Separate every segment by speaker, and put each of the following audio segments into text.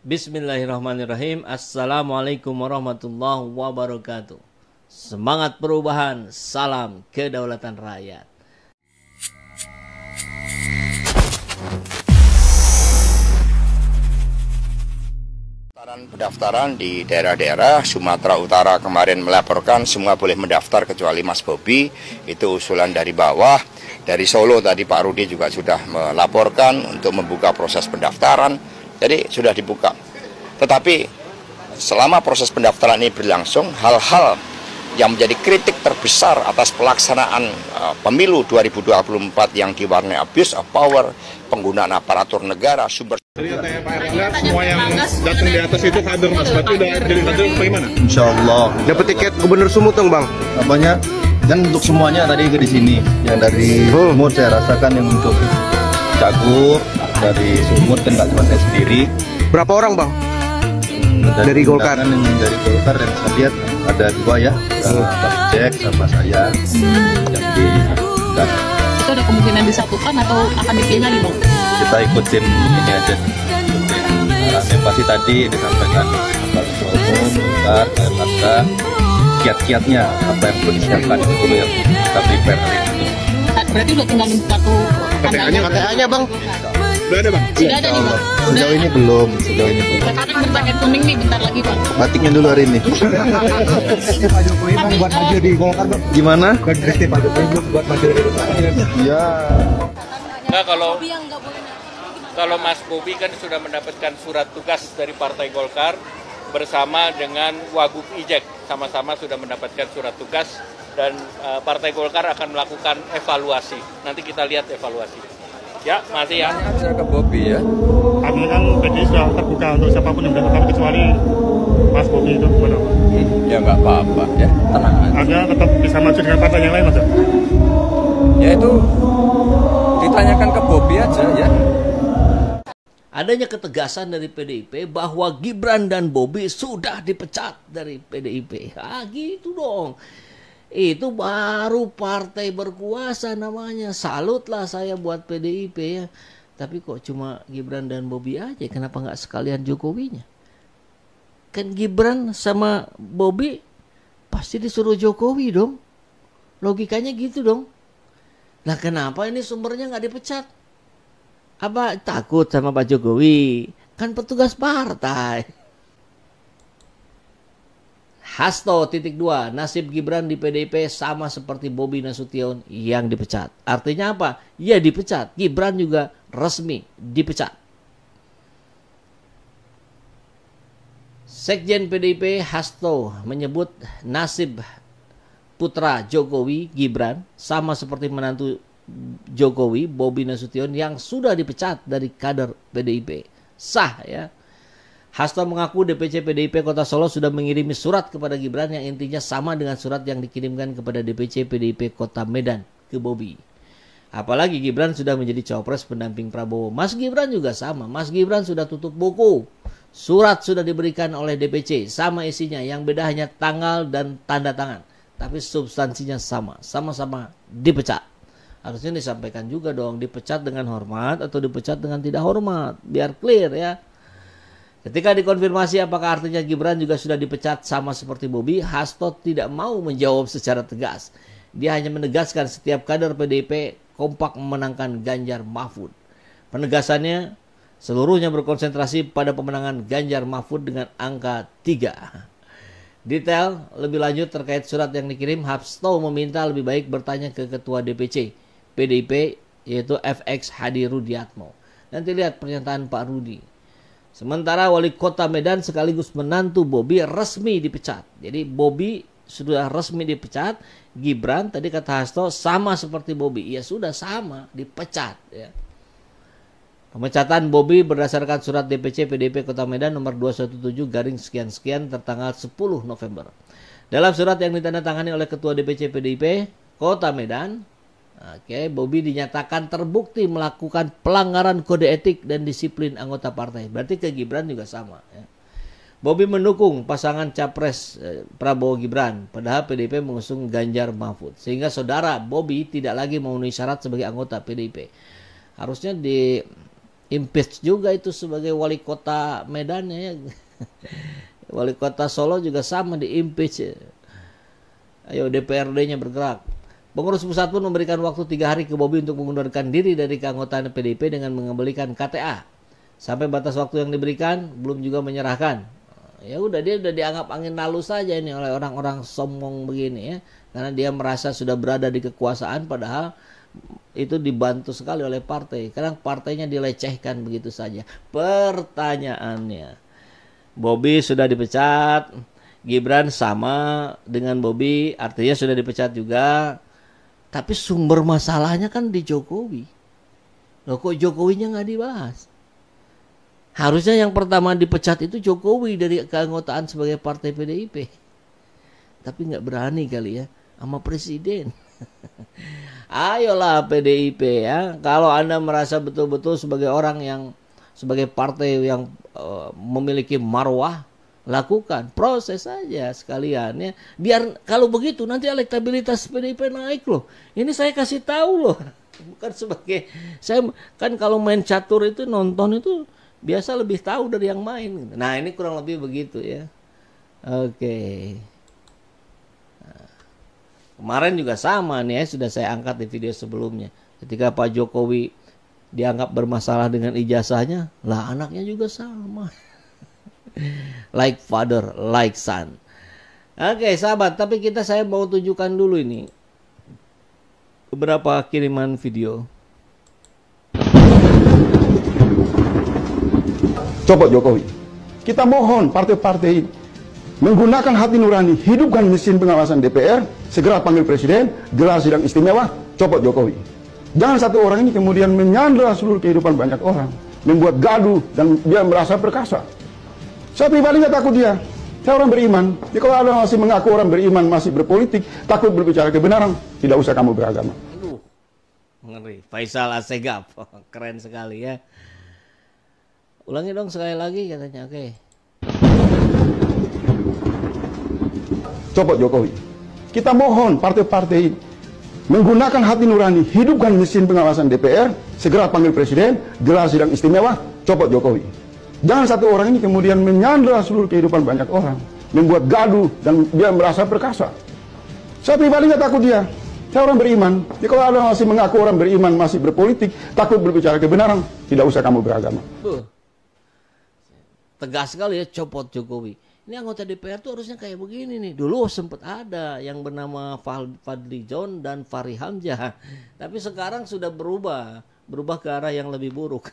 Speaker 1: Bismillahirrahmanirrahim. Assalamualaikum warahmatullahi wabarakatuh. Semangat perubahan, salam kedaulatan rakyat.
Speaker 2: Pendaftaran di daerah-daerah Sumatera Utara kemarin melaporkan semua boleh mendaftar kecuali Mas Bobi. Itu usulan dari bawah. Dari Solo tadi Pak Rudi juga sudah melaporkan untuk membuka proses pendaftaran. Jadi sudah dibuka. Tetapi selama proses pendaftaran ini berlangsung, hal-hal yang menjadi kritik terbesar atas pelaksanaan pemilu 2024 yang diwarnai abuse of power, penggunaan aparatur negara, sumber.
Speaker 3: Jadi katanya Pak Erlangga semua yang datang di atas itu kader Mas, berarti udah jadi kader bagaimana?
Speaker 4: Insya Allah.
Speaker 5: Dapat tiket Gubernur Sumut dong Bang?
Speaker 4: Apanya? Dan untuk semuanya tadi di sini. Yang dari Sumut saya rasakan, yang untuk Cagup dari Sumut kan nggak cuma saya sendiri.
Speaker 5: Berapa orang Bang? Dari Golkar?
Speaker 4: Yang dari Golkar dan saya lihat ada dua ya, Pak Jack sama saya yang di
Speaker 6: itu ada kemungkinan disatukan atau akan dipilih lagi Bang?
Speaker 4: kita ikutin ini aja. Yang pasti tadi disampaikan Pak Ketua Umum, Golkar, Erlangga, kiat-kiatnya apa yang perlu disiapkan itu dulu yang kita prepare hari ini.
Speaker 6: Berarti udah tinggal satu
Speaker 5: KTA-nya Bang?
Speaker 3: Udah ada Bang?
Speaker 6: Sudah ada nih Bang?
Speaker 4: Sejauh ini belum.
Speaker 6: Sekarang berpaket kuning nih bentar lagi Bang.
Speaker 4: Batiknya dulu hari ini.
Speaker 5: Pak Jokowi Bang buat maju di Golkar Bang?
Speaker 4: Gimana?
Speaker 5: Pak Jokowi buat maju di Golkar?
Speaker 4: Iya.
Speaker 7: Nah, kalau Mas Bobi kan sudah mendapatkan surat tugas dari Partai Golkar bersama dengan Wagub Ijek, sama-sama sudah mendapatkan surat tugas dan Partai Golkar akan melakukan evaluasi. Nanti kita lihat evaluasi. Ya, masih ya.
Speaker 4: Saya ke Bobi ya.
Speaker 3: Artinya kan PDI sudah terbuka untuk siapapun yang mendaftar kecuali Mas Bobi itu gimana?
Speaker 4: Ya nggak apa-apa ya, tenang aja.
Speaker 3: Artinya tetap bisa maju dengan partai yang lain Mas?
Speaker 4: Ya itu ditanyakan ke Bobi aja ya.
Speaker 1: Adanya ketegasan dari PDIP bahwa Gibran dan Bobi sudah dipecat dari PDIP. Ah, gitu dong. Itu baru partai berkuasa namanya. Salutlah saya buat PDIP ya. Tapi kok cuma Gibran dan Bobi aja? Kenapa nggak sekalian Jokowinya? Kan Gibran sama Bobi pasti disuruh Jokowi dong. Logikanya gitu dong. Nah kenapa ini sumbernya nggak dipecat? Apa takut sama Pak Jokowi? Kan petugas partai. Hasto _2, nasib Gibran di PDIP sama seperti Bobi Nasution yang dipecat. Artinya apa? Ya dipecat. Gibran juga resmi dipecat. Sekjen PDIP Hasto menyebut nasib putra Jokowi, Gibran, sama seperti menantu Jokowi, Bobi Nasution yang sudah dipecat dari kader PDIP. Sah ya. Hasto mengaku DPC PDIP Kota Solo sudah mengirimi surat kepada Gibran yang intinya sama dengan surat yang dikirimkan kepada DPC PDIP Kota Medan ke Bobi. Apalagi Gibran sudah menjadi cawapres pendamping Prabowo. Mas Gibran juga sama. Mas Gibran sudah tutup buku. Surat sudah diberikan oleh DPC. Sama isinya. Yang beda hanya tanggal dan tanda tangan. Tapi substansinya sama. Sama-sama dipecat. Harusnya disampaikan juga dong. Dipecat dengan hormat atau dipecat dengan tidak hormat. Biar clear ya. Ketika dikonfirmasi apakah artinya Gibran juga sudah dipecat sama seperti Bobi, Hasto tidak mau menjawab secara tegas. Dia hanya menegaskan setiap kader PDIP kompak memenangkan Ganjar Mahfud. Penegasannya, seluruhnya berkonsentrasi pada pemenangan Ganjar Mahfud dengan angka 3. Detail lebih lanjut terkait surat yang dikirim, Hasto meminta lebih baik bertanya ke Ketua DPC PDIP yaitu FX Hadi Rudiatmo. Nanti lihat pernyataan Pak Rudi. Sementara wali kota Medan sekaligus menantu Bobi resmi dipecat. Jadi Bobi sudah resmi dipecat. Gibran tadi kata Hasto sama seperti Bobi. Ya sudah sama dipecat ya. Pemecatan Bobi berdasarkan surat DPC PDIP Kota Medan nomor 217/sekian-sekian tertanggal 10 November. Dalam surat yang ditandatangani oleh Ketua DPC PDIP Kota Medan, Bobi dinyatakan terbukti melakukan pelanggaran kode etik dan disiplin anggota partai. Berarti ke Gibran juga sama ya. Bobi mendukung pasangan capres Prabowo Gibran, padahal PDIP mengusung Ganjar Mahfud. Sehingga saudara Bobi tidak lagi memenuhi syarat sebagai anggota PDIP. Harusnya impeach juga itu sebagai wali kota Medan ya. Wali kota Solo juga sama di impeach. Ayo DPRD-nya bergerak. Pengurus pusat pun memberikan waktu 3 hari ke Bobi untuk mengundurkan diri dari keanggotaan PDIP dengan mengembalikan KTA. Sampai batas waktu yang diberikan belum juga menyerahkan. Ya udah, dia udah dianggap angin lalu saja ini oleh orang-orang sombong begini ya. Karena dia merasa sudah berada di kekuasaan, padahal itu dibantu sekali oleh partai. Kadang partainya dilecehkan begitu saja. Pertanyaannya, Bobi sudah dipecat, Gibran sama dengan Bobi, artinya sudah dipecat juga. Tapi sumber masalahnya kan di Jokowi. Loh, kok Jokowinya nggak dibahas? Harusnya yang pertama dipecat itu Jokowi dari keanggotaan sebagai partai PDIP. Tapi nggak berani kali ya sama presiden. Ayolah PDIP ya, kalau Anda merasa betul-betul sebagai orang yang, sebagai partai yang memiliki marwah, lakukan, proses saja sekalian ya. Biar kalau begitu nanti elektabilitas PDIP naik loh. Ini saya kasih tahu loh. Bukan sebagai, saya kan kalau main catur itu, nonton itu biasa lebih tahu dari yang main. Nah ini kurang lebih begitu ya. Oke. Kemarin juga sama nih ya, sudah saya angkat di video sebelumnya. Ketika Pak Jokowi dianggap bermasalah dengan ijazahnya, lah anaknya juga sama. Like father, like son. Oke sahabat, tapi saya mau tunjukkan dulu ini beberapa kiriman video.
Speaker 8: Copot Jokowi. Kita mohon partai-partai menggunakan hati nurani, hidupkan mesin pengawasan DPR, segera panggil presiden, gelar sidang istimewa, copot Jokowi. Jangan satu orang ini kemudian menyandra seluruh kehidupan banyak orang, membuat gaduh dan dia merasa perkasa. Saya pribadi nggak takut dia. Saya orang beriman. Jadi kalau ada masih mengaku orang beriman, masih berpolitik, takut berbicara kebenaran, tidak usah kamu beragama.
Speaker 1: Aduh, ngeri. Faisal Assegaf, keren sekali ya. Ulangi dong sekali lagi katanya, oke.
Speaker 8: Copot Jokowi. Kita mohon partai-partai menggunakan hati nurani, hidupkan mesin pengawasan DPR, segera panggil presiden, gelar sidang istimewa, copot Jokowi. Jangan satu orang ini kemudian menyandra seluruh kehidupan banyak orang, membuat gaduh dan dia merasa perkasa. Saya pribadi nggak takut dia. Saya orang beriman. Jadi kalau ada masih mengaku orang beriman, masih berpolitik, takut berbicara kebenaran, tidak usah kamu beragama.
Speaker 1: Tegas sekali ya, copot Jokowi. Ini anggota DPR tuh harusnya kayak begini nih. Dulu sempat ada yang bernama Fadli John dan Fahri Hamzah. Tapi sekarang sudah berubah ke arah yang lebih buruk.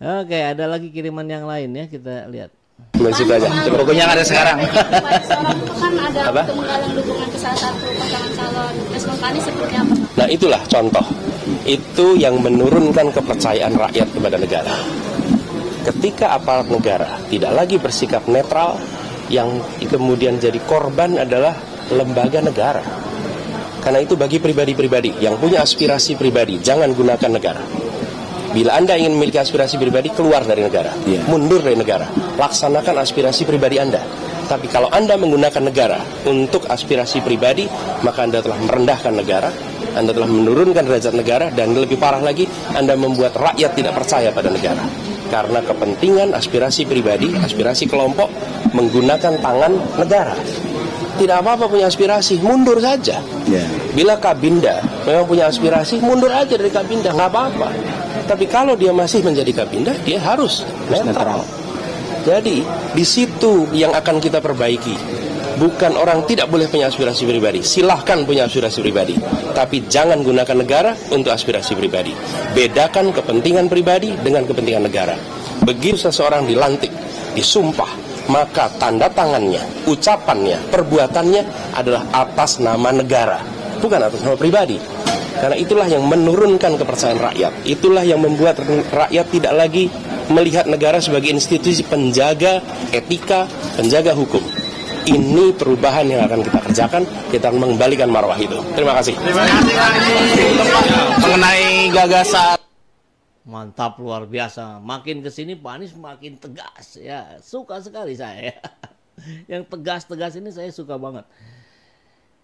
Speaker 1: Oke, ada lagi kiriman yang lain ya, kita lihat.
Speaker 9: Masih aja. Pokoknya yang ada sekarang.
Speaker 10: Seorang itu kan ada untuk menggalang dukungan ke salah satu pasangan calon. Respon Anies seperti apa?
Speaker 9: Nah itulah contoh. Itu yang menurunkan kepercayaan rakyat kepada negara. Ketika aparat negara tidak lagi bersikap netral, yang kemudian jadi korban adalah lembaga negara. Karena itu bagi pribadi-pribadi yang punya aspirasi pribadi, jangan gunakan negara. Bila Anda ingin memiliki aspirasi pribadi, keluar dari negara, mundur dari negara, laksanakan aspirasi pribadi Anda. Tapi kalau Anda menggunakan negara untuk aspirasi pribadi, maka Anda telah merendahkan negara, Anda telah menurunkan derajat negara, dan lebih parah lagi, Anda membuat rakyat tidak percaya pada negara. Karena kepentingan aspirasi pribadi, aspirasi kelompok, menggunakan tangan negara. Tidak apa-apa punya aspirasi, mundur saja. Bila Kabinda memang punya aspirasi, mundur aja dari Kabinda, nggak apa-apa. Tapi kalau dia masih menjadi Kabinda, dia harus netral. Jadi di situ yang akan kita perbaiki. Bukan orang tidak boleh punya aspirasi pribadi. Silahkan punya aspirasi pribadi. Tapi jangan gunakan negara untuk aspirasi pribadi. Bedakan kepentingan pribadi dengan kepentingan negara. Begitu seseorang dilantik, disumpah, maka tanda tangannya, ucapannya, perbuatannya adalah atas nama negara, bukan atas nama pribadi. Karena itulah yang menurunkan kepercayaan rakyat. Itulah yang membuat rakyat tidak lagi melihat negara sebagai institusi penjaga etika, penjaga hukum. Ini perubahan yang akan kita kerjakan. Kita akan mengembalikan marwah itu. Terima kasih.
Speaker 11: Mengenai gagasan.
Speaker 1: Mantap, luar biasa. Makin kesini Pak Anies makin tegas ya. Suka sekali saya. Yang tegas-tegas ini saya suka banget.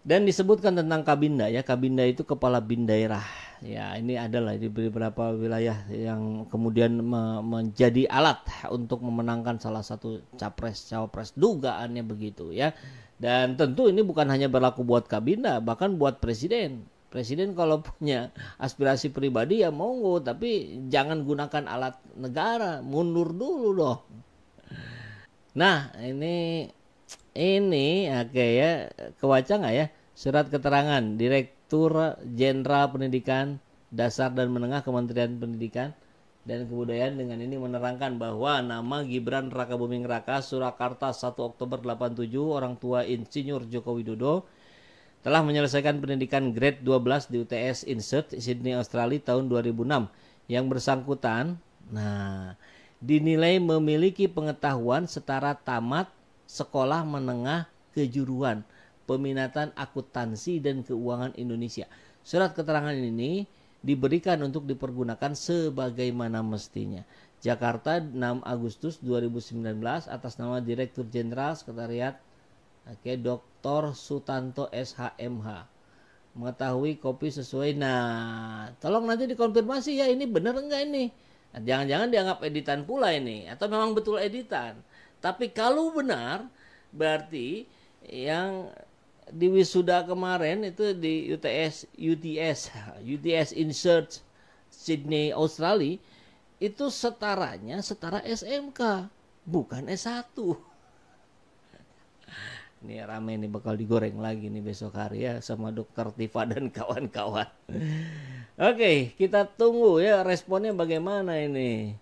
Speaker 1: Dan disebutkan tentang Kabinda ya. Kabinda itu kepala bin daerah. ya ini adalah di beberapa wilayah yang kemudian menjadi alat untuk memenangkan salah satu cawapres, dugaannya begitu ya. Dan tentu ini bukan hanya berlaku buat Kabinda, bahkan buat presiden. Presiden kalau punya aspirasi pribadi ya monggo, tapi jangan gunakan alat negara, mundur dulu dong. Nah ini oke ya, kebaca nggak ya surat keterangan Direktur Jenderal Pendidikan Dasar dan Menengah Kementerian Pendidikan dan Kebudayaan dengan ini menerangkan bahwa nama Gibran Rakabuming Raka Surakarta 1 Oktober 87 orang tua Insinyur Joko Widodo telah menyelesaikan pendidikan grade 12 di UTS Insert Sydney Australia tahun 2006. Yang bersangkutan dinilai memiliki pengetahuan setara tamat sekolah menengah kejuruan peminatan akuntansi dan keuangan Indonesia. Surat keterangan ini diberikan untuk dipergunakan sebagaimana mestinya. Jakarta 6 Agustus 2019 atas nama Direktur Jenderal Sekretariat Dr. Sutanto SHMH. Mengetahui kopi sesuai. Nah, tolong nanti dikonfirmasi ya ini benar enggak ini. Jangan-jangan dianggap editan pula ini atau memang betul editan. Tapi kalau benar berarti yang di wisuda kemarin itu di UTS Insert Sydney Australia itu setara SMK bukan S1. Ini rame nih bakal digoreng lagi nih besok hari ya sama Dokter Tifa dan kawan-kawan. Oke, kita tunggu ya responnya bagaimana ini.